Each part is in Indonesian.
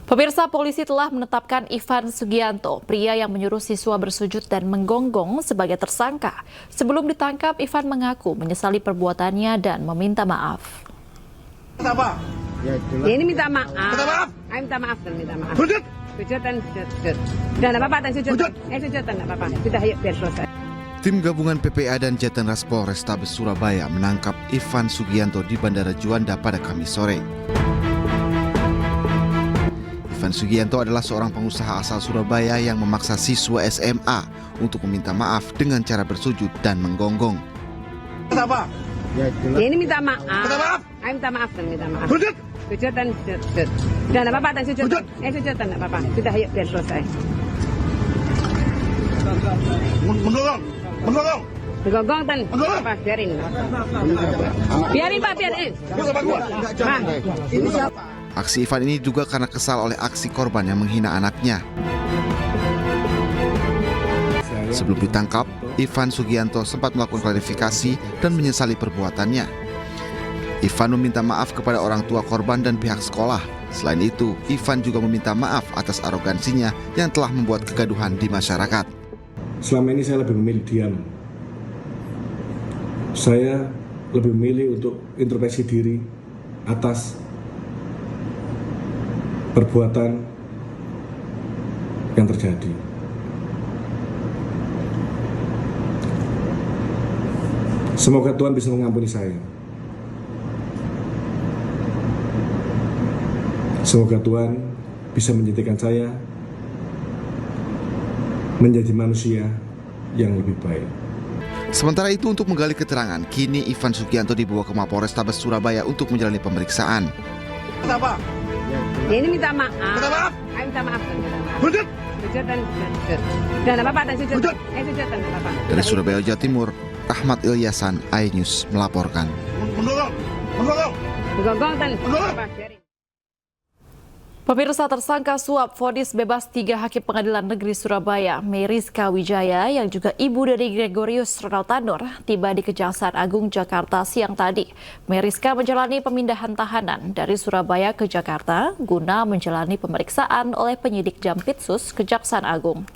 Pemirsa, polisi telah menetapkan Ivan Sugianto, pria yang menyuruh siswa bersujud dan menggonggong sebagai tersangka. Sebelum ditangkap, Ivan mengaku menyesali perbuatannya dan meminta maaf. Apa? Ya, ini minta maaf. Minta maaf? Ayo minta maaf dan minta maaf. Sujud. Sujud dan sujud. Udah enggak apa-apa, dan sujud. Sujud. Sujud dan enggak apa-apa. Sudah, yuk biar selesai. Tim gabungan PPA dan Jatanras Polrestabes Surabaya menangkap Ivan Sugianto di Bandara Juanda pada Kamis sore. Ivan Sugianto adalah seorang pengusaha asal Surabaya yang memaksa siswa SMA untuk meminta maaf dengan cara bersujud dan menggonggong. Apa? ya, Ini minta maaf. Minta maaf? Ayo minta maaf dan minta maaf. Sujud. Sujud dan sujud. Udah enggak apa-apa, dan sujud. Sujud. Sujud dan enggak apa-apa. Sudah, yuk biar selesai. Menggonggong. Menggonggong. Gonggong dan apa? Biarin. Biarin Pak, biarin. Sama gua. Bang, Ini siapa? Aksi Ivan ini juga karena kesal oleh aksi korban yang menghina anaknya. Sebelum ditangkap, Ivan Sugianto sempat melakukan klarifikasi dan menyesali perbuatannya. Ivan meminta maaf kepada orang tua korban dan pihak sekolah. Selain itu, Ivan juga meminta maaf atas arogansinya yang telah membuat kegaduhan di masyarakat. Selama ini saya lebih memilih diam. Saya lebih memilih untuk introspeksi diri atas perbuatan yang terjadi. Semoga Tuhan bisa mengampuni saya. Semoga Tuhan bisa menjadikan saya menjadi manusia yang lebih baik. Sementara itu, untuk menggali keterangan, kini Ivan Sugianto dibawa ke Mapolrestabes Surabaya untuk menjalani pemeriksaan. Apa? ini minta maaf. Minta maaf? Ayo minta maaf dan minta maaf. Sujud. Sujud dan sujud. Udah enggak apa-apa, dan sujud. Sujud. Sujud dan enggak apa-apa. Dari Surabaya, Jawa Timur, Ahmad Ilyasan, iNews melaporkan. Menggonggong. Menggonggong. Gonggong dan apa? Biarin. Pemirsa, tersangka suap vonis bebas 3 hakim pengadilan negeri Surabaya, Meriska Wijaya yang juga ibu dari Gregorius Ronald Tanur, tiba di Kejaksaan Agung Jakarta siang tadi. Meriska menjalani pemindahan tahanan dari Surabaya ke Jakarta guna menjalani pemeriksaan oleh penyidik Jampitsus Kejaksaan Agung.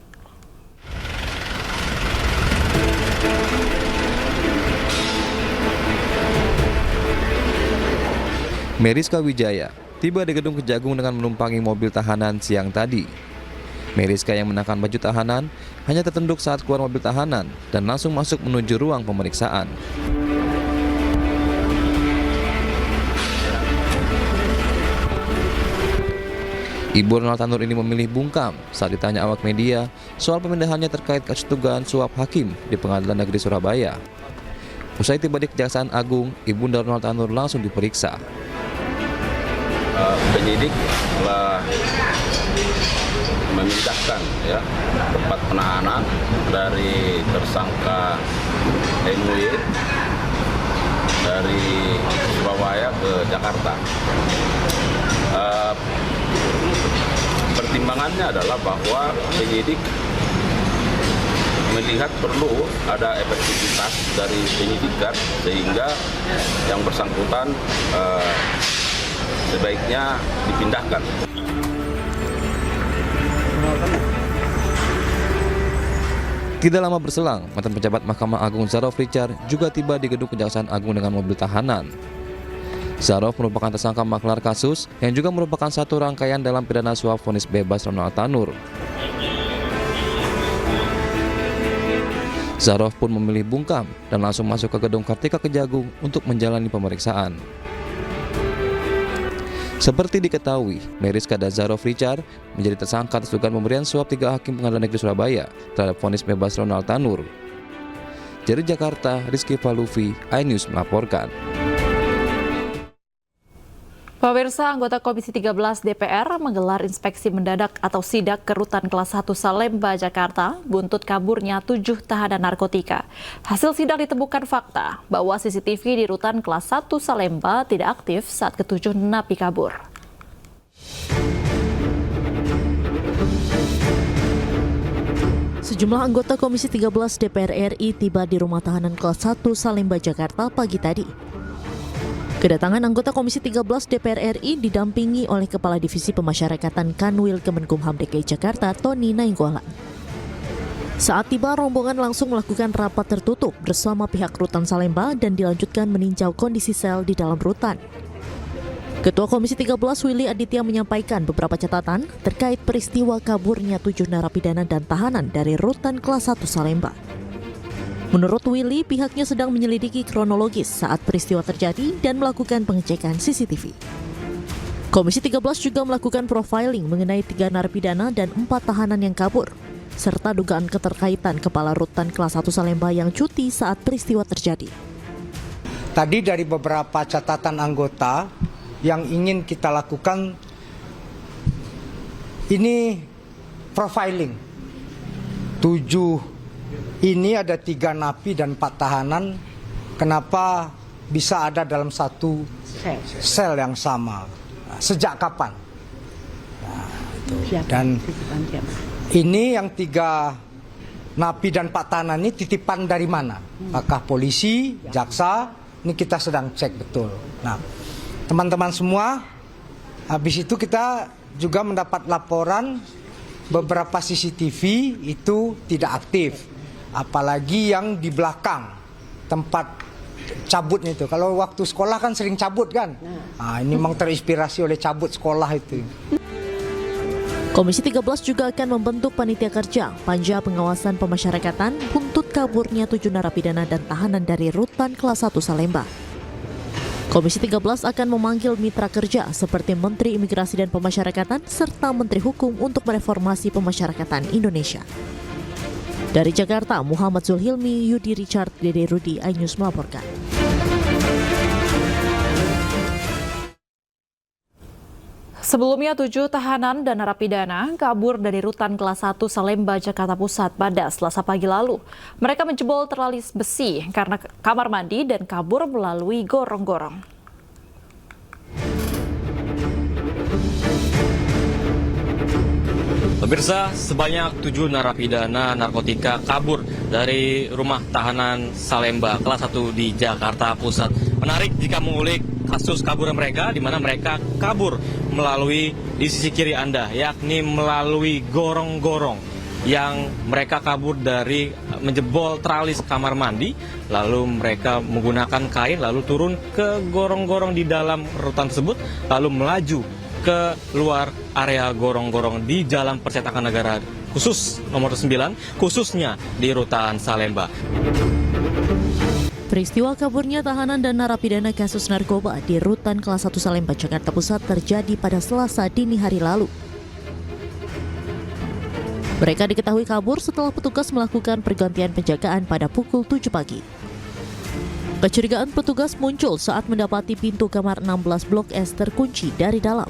Meriska Wijaya tiba di gedung Kejagung dengan menumpangi mobil tahanan siang tadi. Meriska yang mengenakan baju tahanan hanya tertunduk saat keluar mobil tahanan dan langsung masuk menuju ruang pemeriksaan. Ibu Ronald Tanur ini memilih bungkam saat ditanya awak media soal pemindahannya terkait kasus dugaan suap hakim di Pengadilan Negeri Surabaya. Usai tiba di Kejaksaan Agung, Ibunda Ronald Tanur langsung diperiksa. Penyidik telah memindahkan tempat penahanan dari tersangka MW dari Surabaya ke Jakarta. Pertimbangannya adalah bahwa penyidik melihat perlu ada efektivitas dari penyidikan sehingga yang bersangkutan sebaiknya dipindahkan. Tidak lama berselang, mantan pejabat Mahkamah Agung Zarof Richard juga tiba di gedung Kejaksaan Agung dengan mobil tahanan. Zarof merupakan tersangka maklar kasus yang juga merupakan satu rangkaian dalam pidana suap vonis bebas Ronald Tanur. Zarof pun memilih bungkam dan langsung masuk ke gedung Kartika Kejagung untuk menjalani pemeriksaan. Seperti diketahui, Meriska dan Zarof Richard menjadi tersangka atas dugaan pemberian suap 3 hakim Pengadilan Negeri Surabaya terhadap vonis bebas Ronald Tanur. Dari Jakarta, Rizky Falufi, iNews melaporkan. Pemirsa, anggota Komisi 13 DPR menggelar inspeksi mendadak atau sidak ke Rutan Kelas 1 Salemba, Jakarta, buntut kaburnya 7 tahanan narkotika. Hasil sidak ditemukan fakta bahwa CCTV di Rutan Kelas 1 Salemba tidak aktif saat ketujuh napi kabur. Sejumlah anggota Komisi 13 DPR RI tiba di rumah tahanan Kelas 1 Salemba, Jakarta pagi tadi. Kedatangan anggota Komisi 13 DPR RI didampingi oleh Kepala Divisi Pemasyarakatan Kanwil Kemenkumham DKI Jakarta, Tony Nainggolan. Saat tiba, rombongan langsung melakukan rapat tertutup bersama pihak Rutan Salemba dan dilanjutkan meninjau kondisi sel di dalam rutan. Ketua Komisi 13 Willy Aditya menyampaikan beberapa catatan terkait peristiwa kaburnya 7 narapidana dan tahanan dari Rutan Kelas 1 Salemba. Menurut Willy, pihaknya sedang menyelidiki kronologis saat peristiwa terjadi dan melakukan pengecekan CCTV. Komisi 13 juga melakukan profiling mengenai 3 narapidana dan 4 tahanan yang kabur, serta dugaan keterkaitan Kepala Rutan Kelas 1 Salemba yang cuti saat peristiwa terjadi. Tadi dari beberapa catatan anggota yang ingin kita lakukan, ini profiling. 7 ini ada 3 napi dan 4 tahanan. Kenapa bisa ada dalam satu sel yang sama? Sejak kapan? Nah, itu. Dan ini yang 3 napi dan 4 tahanan ini titipan dari mana? Apakah polisi, jaksa? Ini kita sedang cek betul. Nah, teman-teman semua, habis itu kita juga mendapat laporan beberapa CCTV itu tidak aktif. Apalagi yang di belakang tempat cabutnya itu. Kalau waktu sekolah kan sering cabut kan. Nah, ini memang terinspirasi oleh cabut sekolah itu. Komisi 13 juga akan membentuk panitia kerja Panja Pengawasan Pemasyarakatan buntut kaburnya 7 narapidana dan tahanan dari Rutan Kelas 1 Salemba. Komisi 13 akan memanggil mitra kerja seperti Menteri Imigrasi dan Pemasyarakatan serta Menteri Hukum untuk mereformasi pemasyarakatan Indonesia. Dari Jakarta, Muhammad Zulhilmi, Yudi Richard, Dede Rudi, iNews melaporkan. Sebelumnya 7 tahanan dan narapidana kabur dari Rutan Kelas 1 Salemba, Jakarta Pusat pada Selasa pagi lalu. Mereka menjebol teralis besi karena kamar mandi dan kabur melalui gorong-gorong. Pemirsa, sebanyak 7 narapidana narkotika kabur dari rumah tahanan Salemba kelas 1 di Jakarta Pusat. Menarik jika mengulik kasus kabur mereka, di mana mereka kabur melalui di sisi kiri Anda, yakni melalui gorong-gorong yang mereka kabur dari menjebol teralis kamar mandi, lalu mereka menggunakan kain, lalu turun ke gorong-gorong di dalam rutan tersebut, lalu melaju ke luar area gorong-gorong di Jalan Percetakan Negara khusus nomor 9, khususnya di Rutan Salemba. Peristiwa kaburnya tahanan dan narapidana kasus narkoba di Rutan Kelas 1 Salemba, Jakarta Pusat terjadi pada Selasa dini hari lalu. Mereka diketahui kabur setelah petugas melakukan pergantian penjagaan pada pukul 7 pagi. Kecurigaan petugas muncul saat mendapati pintu kamar 16 Blok S terkunci dari dalam.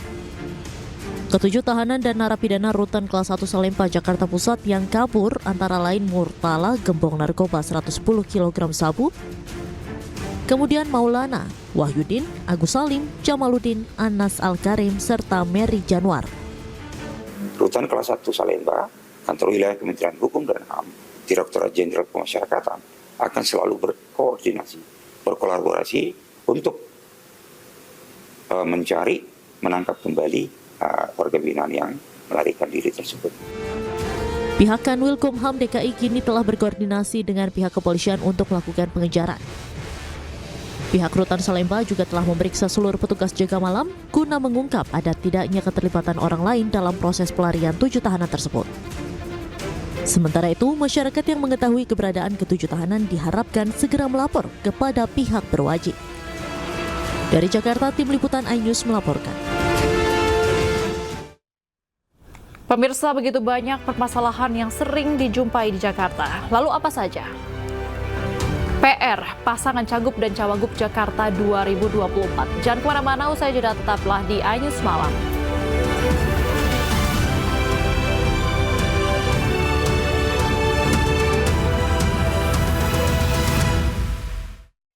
Ketujuh tahanan dan narapidana Rutan Kelas 1 Salemba, Jakarta Pusat yang kabur antara lain Murtala, gembong narkoba 110 kg sabu, kemudian Maulana, Wahyudin, Agus Salim, Jamaluddin, Anas Al-Karim, serta Mary Januar. Rutan Kelas 1 Salemba, Kantor Wilayah Kementerian Hukum dan HAM, Direktorat Jenderal Pemasyarakatan akan selalu berkoordinasi, berkolaborasi untuk mencari, menangkap kembali warga binaan yang melarikan diri tersebut. Pihak Kanwilkumham DKI kini telah berkoordinasi dengan pihak kepolisian untuk melakukan pengejaran. Pihak Rutan Salemba juga telah memeriksa seluruh petugas jaga malam guna mengungkap ada tidaknya keterlibatan orang lain dalam proses pelarian 7 tahanan tersebut. Sementara itu, masyarakat yang mengetahui keberadaan ke-7 tahanan diharapkan segera melapor kepada pihak berwajib. Dari Jakarta, Tim Liputan iNews melaporkan. Pemirsa, begitu banyak permasalahan yang sering dijumpai di Jakarta. Lalu apa saja? PR, pasangan Cagup dan Cawagup Jakarta 2024. Jangan kemana-mana, usai jeda tetaplah di iNews Malam.